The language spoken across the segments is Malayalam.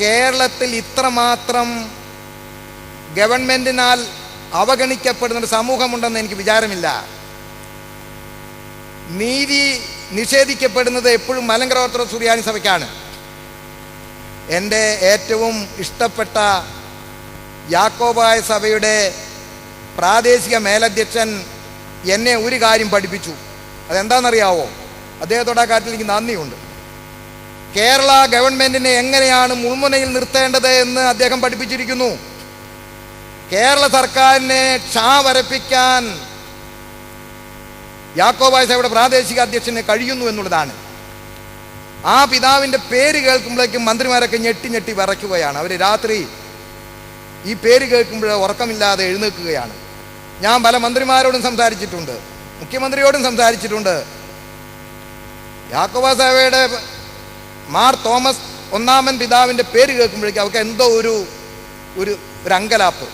കേരളത്തിൽ ഇത്രമാത്രം ഗവൺമെൻറ്റിനാൽ അവഗണിക്കപ്പെടുന്നൊരു സമൂഹമുണ്ടെന്ന് എനിക്ക് വിചാരമില്ല. നീതി നിഷേധിക്കപ്പെടുന്നത് എപ്പോഴും മലങ്കര ഓർത്തഡോക്സ് സുറിയാനി സഭയ്ക്കാണ്. എൻ്റെ ഏറ്റവും ഇഷ്ടപ്പെട്ട യാക്കോബായ സഭയുടെ പ്രാദേശിക മേലധ്യക്ഷൻ എന്നെ ഒരു കാര്യം പഠിപ്പിച്ചു. അതെന്താണെന്നറിയാവോ? അദ്ദേഹത്തോട് ആ കാര്യത്തിൽ എനിക്ക് നന്ദിയുണ്ട്. കേരള ഗവൺമെൻറ്റിനെ എങ്ങനെയാണ് മുൾമുനയിൽ നിർത്തേണ്ടത് എന്ന് അദ്ദേഹം പഠിപ്പിച്ചിരിക്കുന്നു. കേരള സർക്കാരിനെ വരപ്പിക്കാൻ യാക്കോബായ സഭയുടെ പ്രാദേശിക അധ്യക്ഷന് കഴിയുന്നു എന്നുള്ളതാണ്. ആ പിതാവിൻ്റെ പേര് കേൾക്കുമ്പോഴേക്കും മന്ത്രിമാരൊക്കെ ഞെട്ടി ഞെട്ടി വിറയ്ക്കുകയാണ്. അവർ രാത്രി ഈ പേര് കേൾക്കുമ്പോൾ ഉറക്കമില്ലാതെ എഴുന്നേൽക്കുകയാണ്. ഞാൻ പല മന്ത്രിമാരോടും സംസാരിച്ചിട്ടുണ്ട്, മുഖ്യമന്ത്രിയോടും സംസാരിച്ചിട്ടുണ്ട്. യാക്കോബായ സഭയുടെ മാർ തോമസ് ഒന്നാമൻ പിതാവിൻ്റെ പേര് കേൾക്കുമ്പോഴേക്കും അവർക്ക് എന്തോ ഒരു അങ്കലാപ്പ്.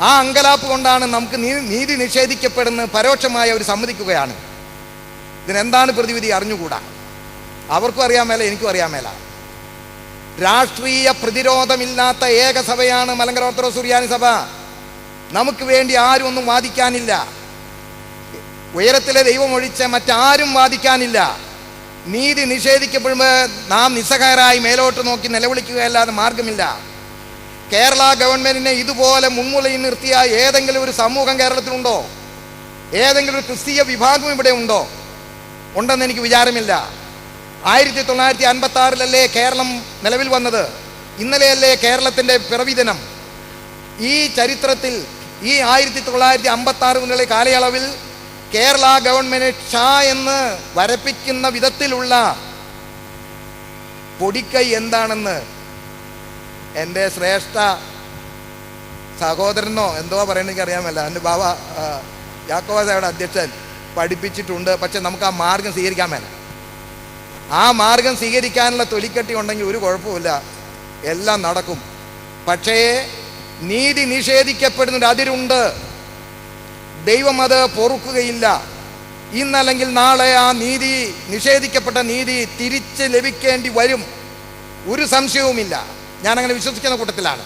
ആ അങ്കലാപ്പ് കൊണ്ടാണ് നമുക്ക് നീതി നിഷേധിക്കപ്പെടുന്ന പരോക്ഷമായി അവർ സമ്മതിക്കുകയാണ്. ഇതിനെന്താണ് പ്രതിവിധി അറിഞ്ഞുകൂടാ. അവർക്കും അറിയാൻ മേല, എനിക്കും അറിയാൻ മേല. രാഷ്ട്രീയ പ്രതിരോധമില്ലാത്ത ഏക സഭയാണ് മലങ്കര ഓർത്തഡോക്സ് സുറിയാനി സഭ. നമുക്ക് വേണ്ടി ആരും ഒന്നും വാദിക്കാനില്ല. ഉയരത്തിലെ ദൈവം ഒഴിച്ച് മറ്റാരും വാദിക്കാനില്ല. നീതി നിഷേധിക്കപ്പെടുമ്പോൾ നാം നിസ്സഹായരായി മേലോട്ട് നോക്കി നിലവിളിക്കുകയല്ലാതെ മാർഗമില്ല. കേരള ഗവൺമെൻറ്റിനെ ഇതുപോലെ മുൻമുലയിൽ നിർത്തിയ ഏതെങ്കിലും ഒരു സമൂഹം കേരളത്തിലുണ്ടോ? ഏതെങ്കിലും ഒരു ക്രിസ്തീയ വിഭാഗം ഇവിടെ ഉണ്ടോ? ഉണ്ടെന്ന് എനിക്ക് വിചാരമില്ല. 1956 കേരളം നിലവിൽ വന്നത്. ഇന്നലെയല്ലേ കേരളത്തിൻ്റെ പിറവി ദിനം. ഈ ചരിത്രത്തിൽ ഈ 1956 മുതലുള്ള കാലയളവിൽ കേരള ഗവൺമെൻറ് എന്ന് വരപ്പിക്കുന്ന വിധത്തിലുള്ള പൊടിക്കൈ എന്താണെന്ന് എൻ്റെ ശ്രേഷ്ഠ സഹോദരനോ എന്തോ പറയണമെങ്കിൽ അറിയാമല്ല, എൻ്റെ ബാബ യാക്കോബായ സഭയുടെ അധ്യക്ഷൻ പഠിപ്പിച്ചിട്ടുണ്ട്. പക്ഷെ നമുക്ക് ആ മാർഗം സ്വീകരിക്കാൻ മേല. ആ മാർഗം സ്വീകരിക്കാനുള്ള തൊലിക്കെട്ടി ഉണ്ടെങ്കിൽ ഒരു കുഴപ്പമില്ല, എല്ലാം നടക്കും. പക്ഷേ നീതി നിഷേധിക്കപ്പെടുന്നൊരു അതിരുണ്ട്. ദൈവം അത് പൊറുക്കുകയില്ല. ഇന്നല്ലെങ്കിൽ നാളെ ആ നീതി, നിഷേധിക്കപ്പെട്ട നീതി തിരിച്ച് ലഭിക്കേണ്ടി വരും. ഒരു സംശയവുമില്ല. ഞാനങ്ങനെ വിശ്വസിക്കുന്ന കൂട്ടത്തിലാണ്.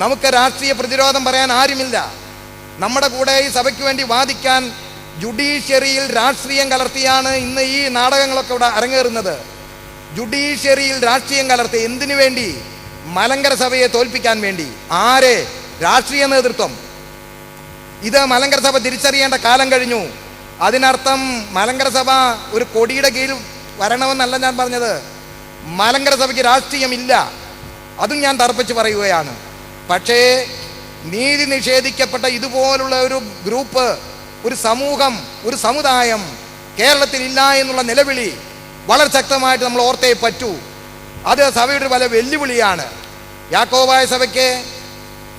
നമുക്ക് രാഷ്ട്രീയ പ്രതിരോധം പറയാൻ ആരുമില്ല. നമ്മുടെ കൂടെ ഈ സഭയ്ക്ക് വേണ്ടി വാദിക്കാൻ ജുഡീഷ്യറിയിൽ രാഷ്ട്രീയം കലർത്തിയാണ് ഇന്ന് ഈ നാടകങ്ങളൊക്കെ ഇവിടെ അരങ്ങേറുന്നത്. ജുഡീഷ്യറിയിൽ രാഷ്ട്രീയം കലർത്തി എന്തിനു വേണ്ടി? മലങ്കര സഭയെ തോൽപ്പിക്കാൻ വേണ്ടി. ആരെ? രാഷ്ട്രീയ നേതൃത്വം. ഇത് മലങ്കര സഭ തിരിച്ചറിയേണ്ട കാലം കഴിഞ്ഞു. അതിനർത്ഥം മലങ്കര സഭ ഒരു കൊടിയുടെ കീഴിൽ വരണമെന്നല്ല ഞാൻ പറഞ്ഞത്. മലങ്കര സഭയ്ക്ക് രാഷ്ട്രീയമില്ല, അതും ഞാൻ തർപ്പിച്ച് പറയുകയാണ്. പക്ഷേ നീതി നിഷേധിക്കപ്പെട്ട ഇതുപോലുള്ള ഒരു ഗ്രൂപ്പ്, ഒരു സമൂഹം, ഒരു സമുദായം കേരളത്തിൽ ഇല്ല എന്നുള്ള നിലവിളി വളരെ ശക്തമായിട്ട് നമ്മൾ ഓർത്തേ പറ്റൂ. അത് സഭയുടെ പല വെല്ലുവിളിയാണ്. യാക്കോബായ സഭയ്ക്ക്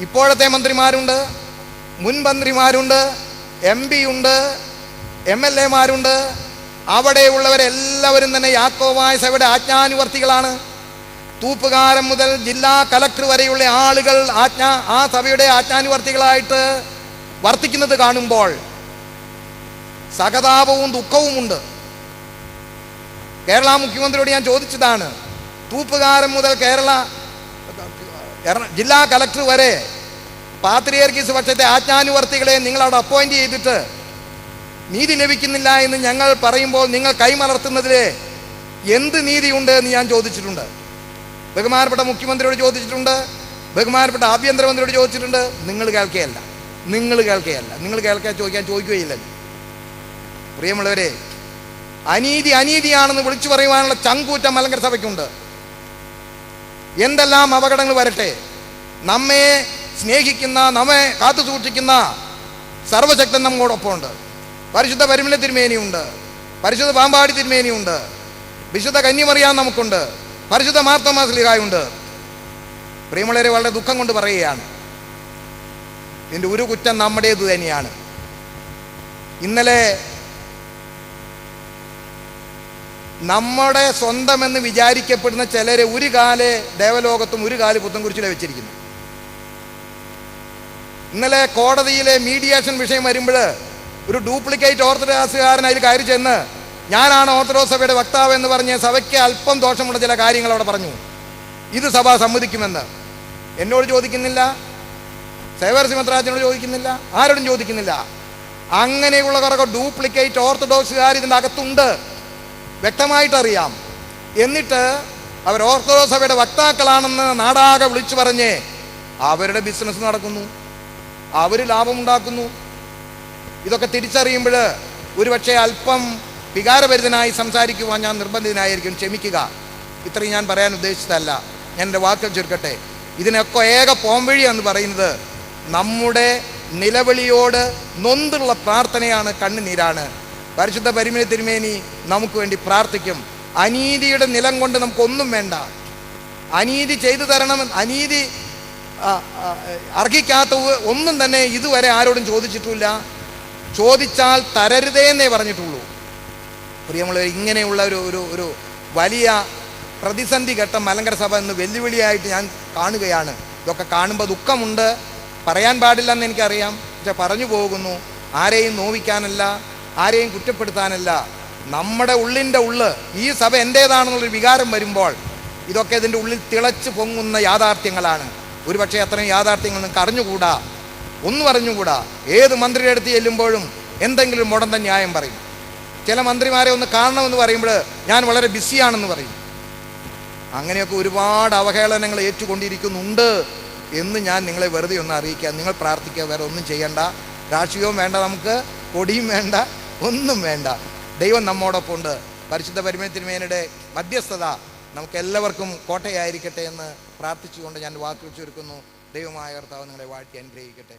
ഇപ്പോഴത്തെ മന്ത്രിമാരുണ്ട്, മുൻ മന്ത്രിമാരുണ്ട്, MP ഉണ്ട്, MLA മാരുണ്ട്. അവിടെയുള്ളവരെല്ലാവരും തന്നെ യാക്കോബായ സഭയുടെ ആജ്ഞാനുവർത്തികളാണ്. തൂപ്പുകാരൻ മുതൽ ജില്ലാ കലക്ടർ വരെയുള്ള ആളുകൾ ആ സഭയുടെ ആജ്ഞാനുവർത്തികളായിട്ട് വർത്തിക്കുന്നത് കാണുമ്പോൾ സഹതാപവും ദുഃഖവുമുണ്ട്. കേരള മുഖ്യമന്ത്രിയോട് ഞാൻ ചോദിച്ചതാണ്, തൂപ്പുകാരൻ മുതൽ ജില്ലാ കലക്ടർ വരെ പാത്രിയർക്കീസ് പക്ഷത്തെ ആജ്ഞാനുവർത്തികളെ നിങ്ങളവിടെ അപ്പോയിന്റ് ചെയ്തിട്ട് നീതി ലഭിക്കുന്നില്ല എന്ന് ഞങ്ങൾ പറയുമ്പോൾ നിങ്ങൾ കൈമലർത്തുന്നതിൽ എന്ത് നീതിയുണ്ട് എന്ന് ഞാൻ ചോദിച്ചിട്ടുണ്ട്. ബഹുമാനപ്പെട്ട മുഖ്യമന്ത്രിയോട് ചോദിച്ചിട്ടുണ്ട്, ബഹുമാനപ്പെട്ട ആഭ്യന്തരമന്ത്രിയോട് ചോദിച്ചിട്ടുണ്ട്. നിങ്ങൾ കേൾക്കുകയല്ല. നിങ്ങൾ കേൾക്കാൻ ചോദിക്കുകയില്ല. പ്രിയമുള്ളവരെ, അനീതിയാണെന്ന് വിളിച്ചു പറയുവാനുള്ള ചങ്കൂറ്റം മലങ്കര സഭയ്ക്കുണ്ട്. എന്തെല്ലാം അപകടങ്ങൾ വരട്ടെ, നമ്മെ സ്നേഹിക്കുന്ന, നമ്മെ കാത്തു സൂക്ഷിക്കുന്ന സർവശക്തൻ നമ്മോടൊപ്പമുണ്ട്. പരിശുദ്ധ പരിമല തിരുമേനിയുണ്ട്, പരിശുദ്ധ പാമ്പാടി തിരുമേനിയുണ്ട്, വിശുദ്ധ കന്യമറിയാൻ നമുക്കുണ്ട്, പരിശുദ്ധ മാർത്തോമാ ശ്ലീഹായുണ്ട്. പ്രിയമുള്ളവരെ, വളരെ ദുഃഖം കൊണ്ട് പറയുകയാണ്, ഇതിൻ്റെ ഒരു കുറ്റം നമ്മുടേത് തന്നെയാണ്. ഇന്നലെ നമ്മുടെ സ്വന്തമെന്ന് വിചാരിക്കപ്പെടുന്ന ചിലരെ ഒരു കാല് ദേവലോകത്തും ഒരു കാല് പുത്തൻകുരിശിലെ വെച്ചിരിക്കുന്നു. ഇന്നലെ കോടതിയിലെ മീഡിയേഷൻ വിഷയം വരുമ്പോൾ ഒരു ഡ്യൂപ്ലിക്കേറ്റ് ഓർത്തഡോക്സുകാരൻ അതിൽ കയറി ചെന്ന് ഞാനാണ് ഓർത്തഡോക്സ് സഭയുടെ വക്താവ് എന്ന് പറഞ്ഞ് സഭയ്ക്ക് അല്പം ദോഷമുള്ള ചില കാര്യങ്ങൾ അവിടെ പറഞ്ഞു. ഇത് സഭ സമ്മതിക്കുമെന്ന് എന്നോട് ചോദിക്കുന്നില്ല, സേവ്യർ സിമത്രാജനോട് ചോദിക്കുന്നില്ല, ആരോടും ചോദിക്കുന്നില്ല. അങ്ങനെയുള്ളവരൊക്കെ ഡ്യൂപ്ലിക്കേറ്റ് ഓർത്തഡോക്സുകാർ ഇതിൻ്റെ അകത്തുണ്ട്, വ്യക്തമായിട്ടറിയാം. എന്നിട്ട് അവർ ഓർത്തഡോക്സ് സഭയുടെ വക്താക്കളാണെന്ന് നാടാകെ വിളിച്ചു പറഞ്ഞ് അവരുടെ ബിസിനസ് നടക്കുന്നു, അവർ ലാഭമുണ്ടാക്കുന്നു. ഇതൊക്കെ തിരിച്ചറിയുമ്പോൾ ഒരുപക്ഷെ അല്പം വികാരഭരിതനായി സംസാരിക്കുവാൻ ഞാൻ നിർബന്ധിതനായിരിക്കും. ക്ഷമിക്കുക, ഇത്രയും ഞാൻ പറയാൻ ഉദ്ദേശിച്ചതല്ല. ഞാൻ എൻ്റെ വാക്കുകൾ ചുരുക്കട്ടെ. ഇതിനൊക്കെ ഏക പോംവഴി എന്ന് പറയുന്നത് നമ്മുടെ നിലവിളിയോട് നൊന്തുള്ള പ്രാർത്ഥനയാണ്, കണ്ണുനീരാണ്. പരിശുദ്ധ പരിമല തിരുമേനി നമുക്ക് വേണ്ടി പ്രാർത്ഥിക്കും. അനീതിയുടെ നിലം കൊണ്ട് നമുക്കൊന്നും വേണ്ട. അനീതി ചെയ്തു തരണം, അനീതി അർഹിക്കാത്ത ഒന്നും തന്നെ ഇതുവരെ ആരോടും ചോദിച്ചിട്ടില്ല. ചോദിച്ചാൽ തരരുതേന്നേ പറഞ്ഞിട്ടുള്ളൂ. പ്രിയമുള്ളവർ, ഇങ്ങനെയുള്ള ഒരു വലിയ പ്രതിസന്ധി ഘട്ടം മലങ്കര സഭ എന്ന് വെല്ലുവിളിയായിട്ട് ഞാൻ കാണുകയാണ്. ഇതൊക്കെ കാണുമ്പോൾ ദുഃഖമുണ്ട്, പറയാൻ പാടില്ലെന്ന് എനിക്കറിയാം, പക്ഷെ പറഞ്ഞു പോകുന്നു. ആരെയും നോവിക്കാനല്ല, ആരെയും കുറ്റപ്പെടുത്താനല്ല. നമ്മുടെ ഉള്ളിൻ്റെ ഈ സഭ എൻ്റേതാണെന്നുള്ളൊരു വികാരം വരുമ്പോൾ ഇതൊക്കെ ഇതിൻ്റെ ഉള്ളിൽ തിളച്ച് പൊങ്ങുന്ന യാഥാർത്ഥ്യങ്ങളാണ്. ഒരുപക്ഷെ അത്രയും യാഥാർത്ഥ്യങ്ങൾ നിങ്ങൾക്ക് അറിഞ്ഞുകൂടാ, ഒന്നും അറിഞ്ഞുകൂടാ. ഏത് മന്ത്രിയുടെ അടുത്ത് ചെല്ലുമ്പോഴും എന്തെങ്കിലും മുടന്ത ന്യായം പറയും. ചില മന്ത്രിമാരെ ഒന്ന് കാണണമെന്ന് പറയുമ്പോൾ ഞാൻ വളരെ ബിസിയാണെന്ന് പറയും. അങ്ങനെയൊക്കെ ഒരുപാട് അവഹേളനങ്ങൾ ഏറ്റുകൊണ്ടിരിക്കുന്നുണ്ട് എന്ന് ഞാൻ നിങ്ങളെ വെറുതെ ഒന്ന് അറിയിക്കുക. നിങ്ങൾ പ്രാർത്ഥിക്കുക, വേറെ ഒന്നും ചെയ്യണ്ട. രാഷ്ട്രീയവും വേണ്ട, നമുക്ക് കൊടിയും വേണ്ട, ഒന്നും വേണ്ട. ദൈവം നമ്മോടൊപ്പം ഉണ്ട്. പരിശുദ്ധ പരിമല തിരുമേനിയുടെ മധ്യസ്ഥത നമുക്ക് എല്ലാവർക്കും കോട്ടയായിരിക്കട്ടെ എന്ന് പ്രാർത്ഥിച്ചുകൊണ്ട് ഞാൻ വാക്കുകൾ ചുരുക്കുന്നു. ദൈവമായ കർത്താവ് നിങ്ങളെ വാഴ്ത്തി അനുഗ്രഹിക്കട്ടെ.